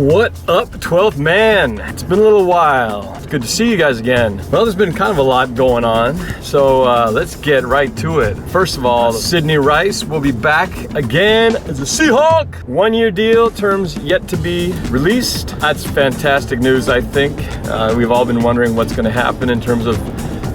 What up, 12th man? It's been a little while. It's good to see you guys again. Well, there's been kind of a lot going on, so let's get right to it. First of all, Sidney Rice will be back again as a Seahawk. 1-year deal, terms yet to be released. That's fantastic news, I think. We've all been wondering what's going to happen in terms of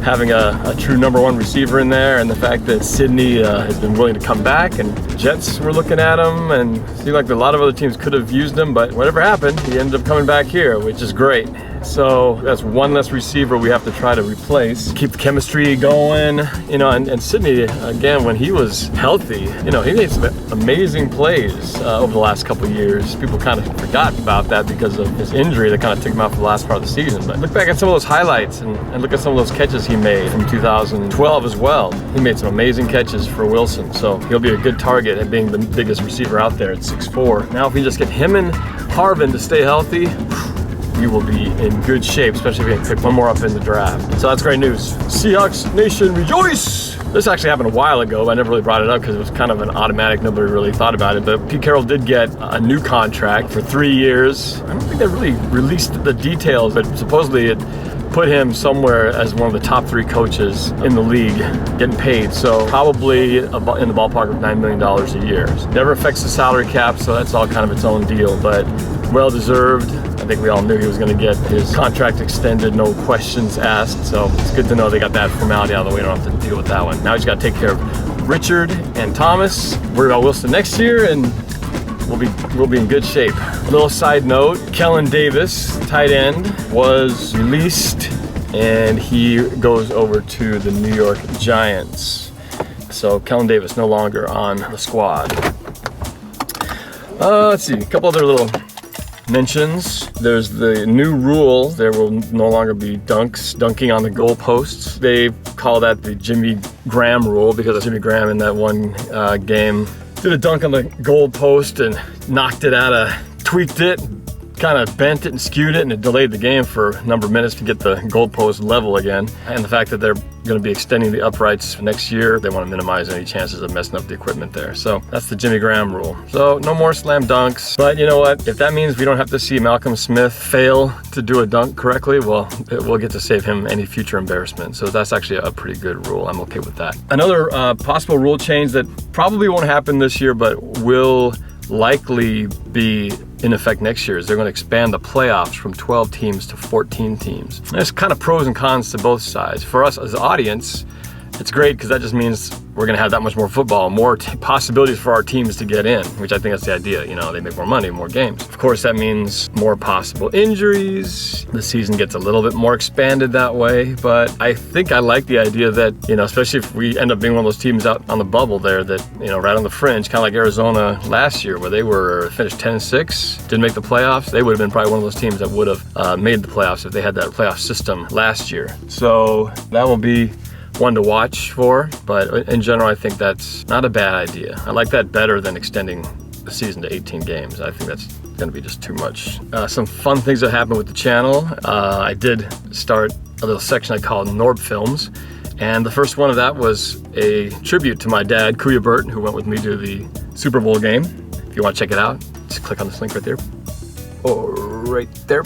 having a true #1 receiver in there, and the fact that Sidney has been willing to come back, and Jets were looking at him, and it seemed like a lot of other teams could have used him, but whatever happened, he ended up coming back here, which is great. So that's one less receiver we have to try to replace. Keep the chemistry going, you know, and Sidney, again, when he was healthy, you know, he made some amazing plays over the last couple of years. People kind of forgot about that because of his injury that kind of took him out for the last part of the season. But look back at some of those highlights and look at some of those catches he made from 2012 as well. He made some amazing catches for Wilson, so he'll be a good target at being the biggest receiver out there at 6'4". Now, if we just get him and Harbaugh to stay healthy, we will be in good shape, especially if we can pick one more up in the draft. So that's great news. Seahawks Nation, rejoice! This actually happened a while ago, but I never really brought it up because it was kind of an automatic, nobody really thought about it. But Pete Carroll did get a new contract for 3 years. I don't think they really released the details, but supposedly it put him somewhere as one of the top 3 coaches in the league getting paid. So probably in the ballpark of $9 million a year. Never affects the salary cap, so that's all kind of its own deal, but well deserved. I think we all knew he was going to get his contract extended, no questions asked. So it's good to know they got that formality out of the way. We don't have to deal with that one. Now we just got to take care of Richard and Thomas. Worry about Wilson next year, and we'll be in good shape. Little side note, Kellen Davis, tight end, was released and he goes over to the New York Giants. So Kellen Davis no longer on the squad. Let's see, a couple other little mentions. There's the new rule. There will no longer be dunking on the goalposts. They call that the Jimmy Graham rule because Jimmy Graham in that one game did a dunk on the goalpost and knocked it out tweaked it, kind of bent it and skewed it, and it delayed the game for a number of minutes to get the goalpost level again. And the fact that they're going to be extending the uprights next year, they want to minimize any chances of messing up the equipment there. So that's the Jimmy Graham rule. So no more slam dunks. But you know what? If that means we don't have to see Malcolm Smith fail to do a dunk correctly, well, we'll get to save him any future embarrassment. So that's actually a pretty good rule. I'm okay with that. Another possible rule change that probably won't happen this year, but will likely be in effect next year is they're going to expand the playoffs from 12 teams to 14 teams. There's kind of pros and cons to both sides. For us as an audience, it's great because that just means we're going to have that much more football, more possibilities for our teams to get in, which I think that's the idea. You know, they make more money, more games. Of course, that means more possible injuries. The season gets a little bit more expanded that way, but I think I like the idea that, you know, especially if we end up being one of those teams out on the bubble there that, you know, right on the fringe, kind of like Arizona last year where they were finished 10-6, didn't make the playoffs. They would have been probably one of those teams that would have made the playoffs if they had that playoff system last year. So that will be one to watch for, but in general, I think that's not a bad idea. I like that better than extending the season to 18 games. I think that's going to be just too much. Some fun things that happened with the channel. I did start a little section I call Norb Films, and the first one of that was a tribute to my dad, Kuya Burt, who went with me to the Super Bowl game. If you want to check it out, just click on this link right there. Oh, right there.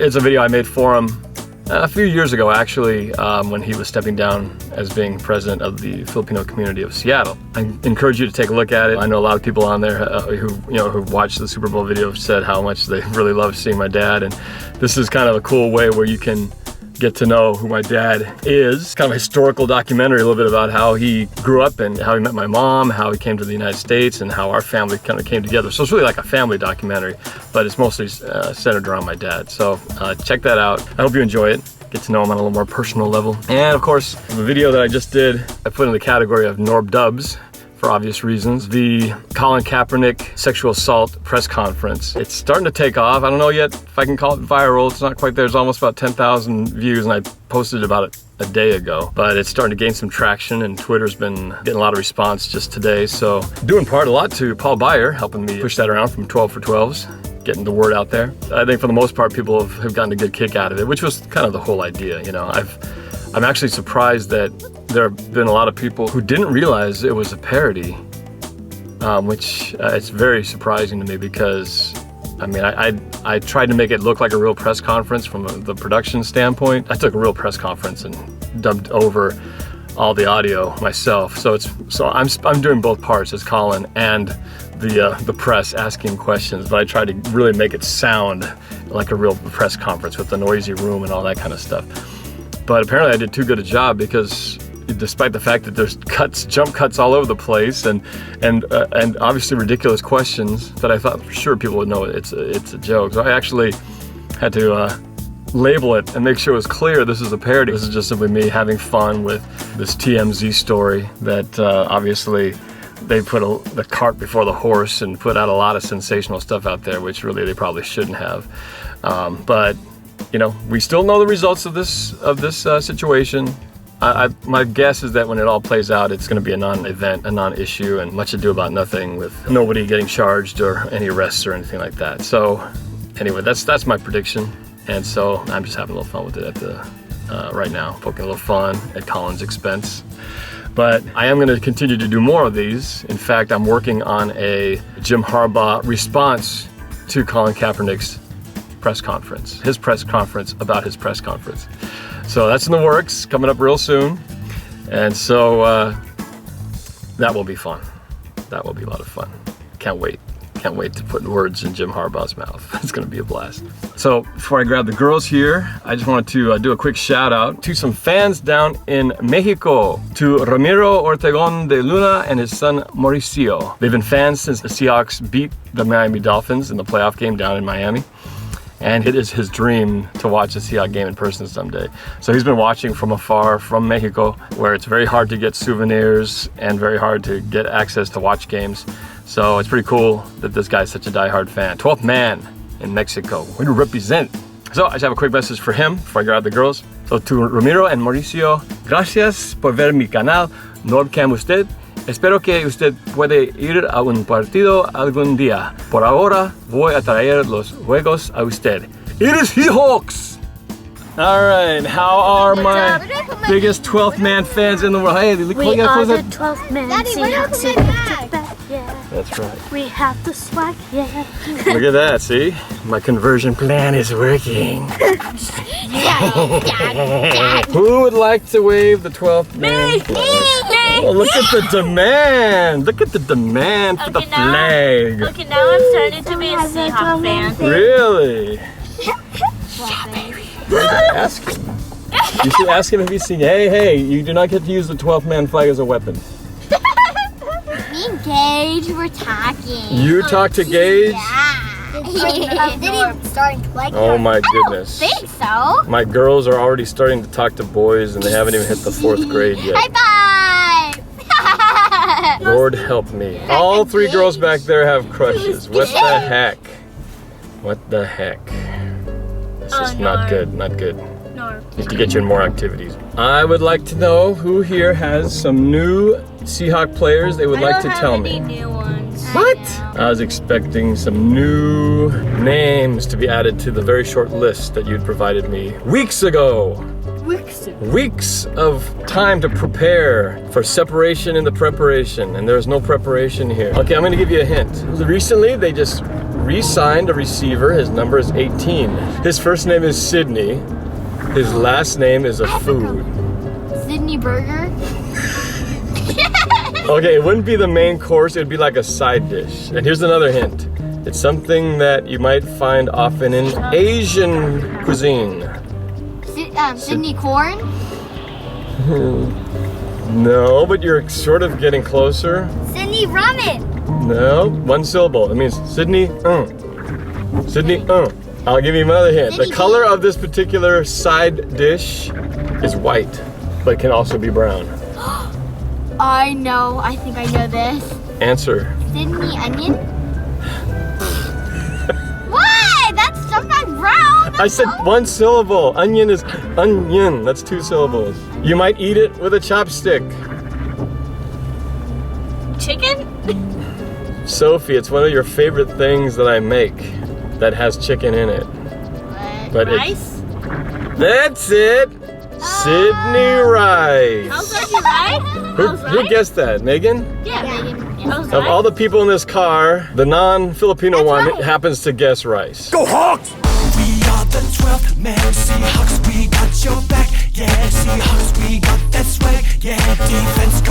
It's a video I made for him a few years ago, actually, when he was stepping down as being president of the Filipino community of Seattle. I encourage you to take a look at it. I know a lot of people on there who watched the Super Bowl video have said how much they really love seeing my dad, and this is kind of a cool way where you can get to know who my dad is. Kind of a historical documentary, a little bit about how he grew up and how he met my mom, how he came to the United States, and how our family kind of came together. So it's really like a family documentary, but it's mostly centered around my dad. So check that out. I hope you enjoy it. Get to know him on a little more personal level. And of course, the video that I just did, I put in the category of NORB-DUBs, for obvious reasons. The Colin Kaepernick sexual assault press conference. It's starting to take off. I don't know yet if I can call it viral. It's not quite there. There's almost about 10,000 views, and I posted about it a day ago. But it's starting to gain some traction, and Twitter's been getting a lot of response just today. So doing part a lot to Paul Byer, helping me push that around from 12 for 12s. Getting the word out there. I think for the most part, people have gotten a good kick out of it, which was kind of the whole idea. You know, I'm actually surprised that there have been a lot of people who didn't realize it was a parody, which it's very surprising to me because I mean, I tried to make it look like a real press conference from the production standpoint. I took a real press conference and dubbed over all the audio myself. So I'm doing both parts as Colin and the press asking questions, but I tried to really make it sound like a real press conference with the noisy room and all that kind of stuff. But apparently I did too good a job, because despite the fact that there's jump cuts all over the place, and obviously ridiculous questions that I thought for sure people would know it's a joke. So I actually had to label it and make sure it was clear this is a parody. This is just simply me having fun with this TMZ story that obviously they put the cart before the horse and put out a lot of sensational stuff out there, which really they probably shouldn't have. But you know, we still know the results of this situation. My guess is that when it all plays out, it's going to be a non-event, a non-issue, and much ado about nothing, with nobody getting charged or any arrests or anything like that. So anyway, that's my prediction. And so I'm just having a little fun with it right now, poking a little fun at Colin's expense. But I am going to continue to do more of these. In fact, I'm working on a Jim Harbaugh response to Colin Kaepernick's press conference, his press conference about his press conference. So that's in the works, coming up real soon. And so that will be fun. That will be a lot of fun. Can't wait. Can't wait to put words in Jim Harbaugh's mouth. It's gonna be a blast. So before I grab the girls here, I just wanted to do a quick shout out to some fans down in Mexico, to Ramiro Ortegon de Luna and his son Mauricio. They've been fans since the Seahawks beat the Miami Dolphins in the playoff game down in Miami. And it is his dream to watch a Seahawk game in person someday. So he's been watching from afar from Mexico, where it's very hard to get souvenirs and very hard to get access to watch games. So it's pretty cool that this guy's such a diehard fan. 12th man in Mexico. Way to represent. So I just have a quick message for him before I grab the girls. So to Ramiro and Mauricio, gracias por ver mi canal NORB-Cam usted. Espero que usted puede ir a un partido algún día. Por ahora voy a traer los juegos a usted. It is Seahawks! Alright, how are my biggest 12th man fans in the world? Hey, look, we are the 12th man. Daddy, where's the bag? Yeah. That's right. We have the swag, yeah. Look at that, see? My conversion plan is working. Who would like to wave the 12th man flag? Oh, look at the demand. Look at the demand for the flag. Okay, now I'm starting to be a Seahawk fan. Really? Yeah, baby. Ask him. You should ask him if he's seen. Hey, you do not get to use the 12th man flag as a weapon. Me and Gage were talking. You talked to Gage? Yeah. Did he starting to like Oh my goodness. I don't think so. My girls are already starting to talk to boys and they haven't even hit the 4th grade yet. High five! Lord help me. All 3 girls back there have crushes. What the heck? What the heck? This is not good, not good. Need to get you in more activities. I would like to know who here has some new Seahawk players they would like to tell me. New ones. What? I was expecting some new names to be added to the very short list that you'd provided me weeks ago. Weeks of time to prepare for separation in the preparation, and there's no preparation here. Okay, I'm gonna give you a hint. Recently, they just re-signed a receiver. His number is 18. His first name is Sidney. His last name is a food. Sidney Burger. Okay, it wouldn't be the main course, it would be like a side dish. And here's another hint. It's something that you might find often in Asian cuisine. Sidney Corn. No, but you're sort of getting closer. Sidney Ramen. No, 1 syllable. It means Sidney, Sidney, I'll give you another hint. The color of this particular side dish is white, but can also be brown. I know. I think I know this. Answer. Sidney Onion. What? That's sometimes brown. I said 1 syllable. Onion is onion. That's 2 syllables. You might eat it with a chopstick. Chicken? Sophie, it's one of your favorite things that I make that has chicken in it. But Rice? That's it. Sidney Rice. How's that right? Who guessed that? Megan? Yeah, Megan. Of all the people in this car, the non-Filipino That's one right. happens to guess rice. Go Hawks! We are the 12th man, Seahawks, we got your back. Yeah, Seahawks, we got that swag. Yeah, defense